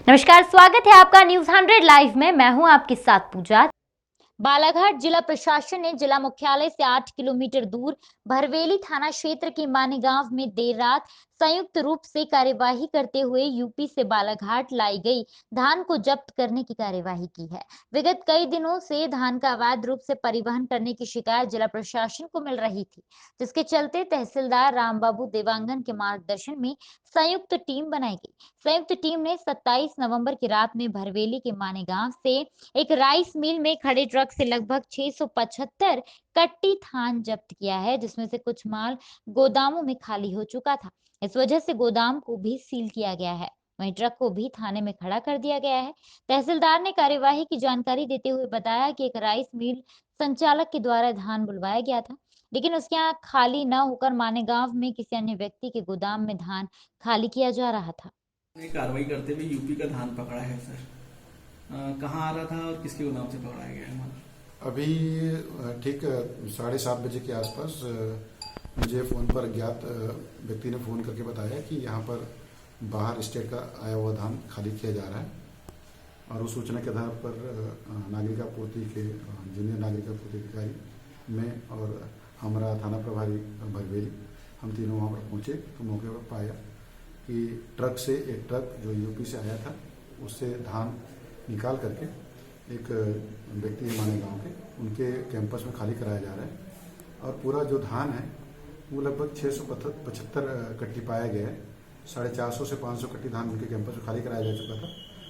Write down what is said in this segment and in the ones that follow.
नमस्कार, स्वागत है आपका न्यूज 100 लाइव में। मैं हूं आपके साथ पूजा। बालाघाट जिला प्रशासन ने जिला मुख्यालय से 8 किलोमीटर दूर भरवेली थाना क्षेत्र के माने गांव में देर रात संयुक्त रूप से कार्यवाही करते हुए यूपी से बालाघाट लाई गई धान को जब्त करने की कार्यवाही की है। विगत कई दिनों से धान का अवैध रूप से परिवहन करने की शिकायत जिला प्रशासन को मिल रही थी, जिसके चलते तहसीलदार रामबाबू देवांगन के मार्गदर्शन में संयुक्त टीम बनाई गई। संयुक्त टीम ने 27 नवंबर की रात में भरवेली के माने गांव से एक राइस मिल में खड़े ट्रक से लगभग 675 कट्टी धान जब्त किया है, जिसमें से कुछ माल गोदामों में खाली हो चुका था। इस वजह से गोदाम को भी सील किया गया है, वहीं ट्रक को भी थाने में खड़ा कर दिया गया है। तहसीलदार ने कार्यवाही की जानकारी देते हुए बताया कि एक राइस मिल संचालक के द्वारा धान बुलवाया गया था, लेकिन उसके यहाँ खाली न होकर माने गांव में किसी अन्य व्यक्ति के गोदाम में धान खाली किया जा रहा था। कार्रवाई करते हुए यूपी का धान पकड़ा है सर। कहाँ आ रहा था और किसके गोदाम से पकड़ाया गया है? अभी ठीक 7:30 बजे के आसपास मुझे फ़ोन पर अज्ञात व्यक्ति ने फ़ोन करके बताया कि यहाँ पर बाहर स्टेट का आया हुआ धान खाली किया जा रहा है। और उस सूचना के आधार पर नागरिक आपूर्ति के जूनियर नागरिक आपूर्ति अधिकारी में और हमारा थाना प्रभारी भरवेली, हम तीनों वहाँ पर पहुँचे तो मौके पर पाया कि ट्रक से एक ट्रक जो यूपी से आया था उससे धान निकाल करके एक व्यक्ति माने गांव के उनके कैंपस में खाली कराया जा रहा है। और पूरा जो धान है वो लगभग 675 कट्टी पाया गया है। 450 से 500 कट्टी धान उनके कैंपस में खाली कराया जा चुका था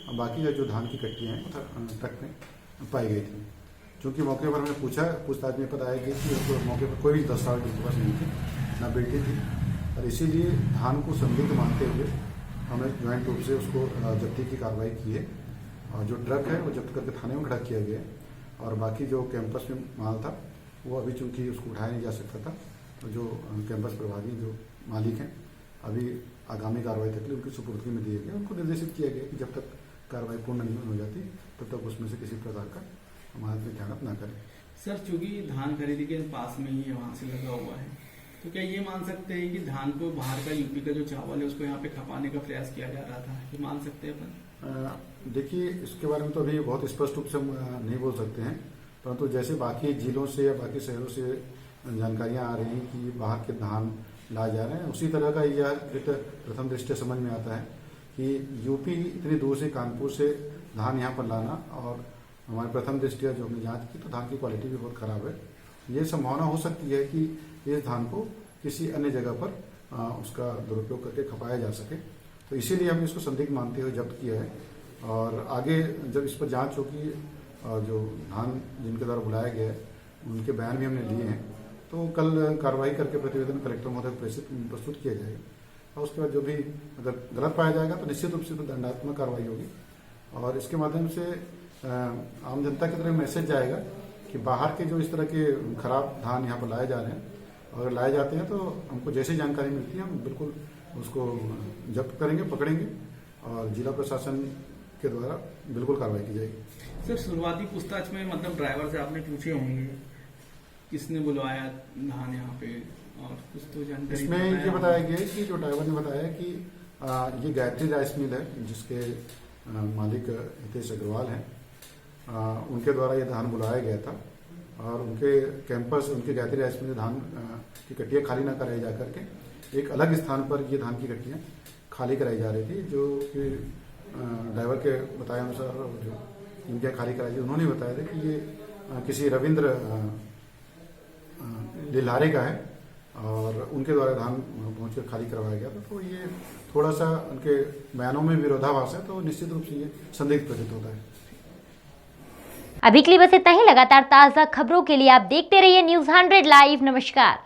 और बाकी जो धान की कट्टियाँ हैं वो ट्रक में पाई गई थी। चूँकि मौके पर हमने पूछताछ में पता है कि मौके पर कोई भी दस्तावेज उनके पास नहीं थे, ना बेटी थी, और इसीलिए धान को संदिग्ध मानते हुए हमने ज्वाइंट रूप से उसको जब्ती की कार्रवाई की है। और जो ट्रक है वो जब्त करके थाने में खड़ा किया गया है और बाकी जो कैंपस में माल था वो अभी चूंकि उसको उठाया नहीं जा सकता था, तो जो कैंपस प्रभारी जो मालिक हैं अभी आगामी कार्रवाई तक के लिए उनकी सुपुर्दगी में दिए गए। उनको निर्देशित किया गया कि जब तक कार्रवाई पूर्ण नहीं हो जाती तब तक उसमें से किसी प्रकार का हमारे पे ध्यान न करें। सर, चूंकि धान खरीदी के पास में ही है, वहाँ से लगा हुआ है, तो क्या ये मान सकते हैं कि धान को बाहर का यूपी का जो चावल है उसको यहाँ पे खपाने का प्रयास किया जा रहा था? ये मान सकते हैं अपन? देखिए, इसके बारे में तो अभी बहुत स्पष्ट रूप से हम नहीं बोल सकते हैं, परंतु जैसे बाकी जिलों से या बाकी शहरों से जानकारियां आ रही हैं कि बाहर के धान लाए जा रहे हैं, उसी तरह का यह प्रथम दृष्टया समझ में आता है कि यूपी इतनी दूर से कानपुर से धान यहाँ पर लाना, और हमारे प्रथम दृष्टया जो हमने जाँच की तो धान की क्वालिटी भी बहुत खराब है। ये संभावना हो सकती है कि इस धान को किसी अन्य जगह पर उसका दुरुपयोग करके खपाया जा सके, तो इसीलिए हमने इसको संदिग्ध मानते हुए जब्त किया है। और आगे जब इस पर जांच होगी, जो धान जिनके द्वारा बुलाया गया है उनके बयान भी हमने लिए हैं, तो कल कार्रवाई करके प्रतिवेदन कलेक्टर महोदय को प्रस्तुत किया जाएगा। और उसके बाद जो भी अगर गलत पाया जाएगा तो निश्चित रूप से तो दंडात्मक कार्रवाई होगी। और इसके माध्यम से आम जनता की तरफ मैसेज जाएगा कि बाहर के जो इस तरह के खराब धान यहाँ पर लाए जा रहे हैं, अगर लाए जाते हैं तो हमको जैसी जानकारी मिलती है हम बिल्कुल उसको जब्त करेंगे, पकड़ेंगे और जिला प्रशासन के द्वारा बिल्कुल कार्रवाई की जाएगी। सर, शुरुआती पूछताछ में मतलब ड्राइवर से आपने पूछे होंगे किसने बुलवाया धान यहाँ पे, और कुछ तो जानकारी इसमें ये बताया गया कि जो ड्राइवर ने बताया कि ये गायत्री राइस मिल है जिसके मालिक हितेश अग्रवाल हैं, उनके द्वारा ये धान बुलाया गया था और उनके कैंपस, उनके गायत्री राइस मिल धान की कट्टियाँ खाली न कराई जा करके एक अलग स्थान पर ये धान की कट्टियाँ खाली कराई जा रही थी, जो कि ड्राइवर के बताए अनुसार जो इनके खाली कराई थी उन्होंने बताया था कि ये किसी रविंद्र लिल्हारे का है और उनके द्वारा धान पहुंचकर खाली करवाया गया था। तो ये थोड़ा सा उनके बयानों में विरोधाभास है, तो निश्चित रूप से ये संदिग्ध प्रतीत होता है। अभी के लिए बस इतना ही। लगातार ताजा खबरों के लिए आप देखते रहिए न्यूज 100 लाइव। नमस्कार।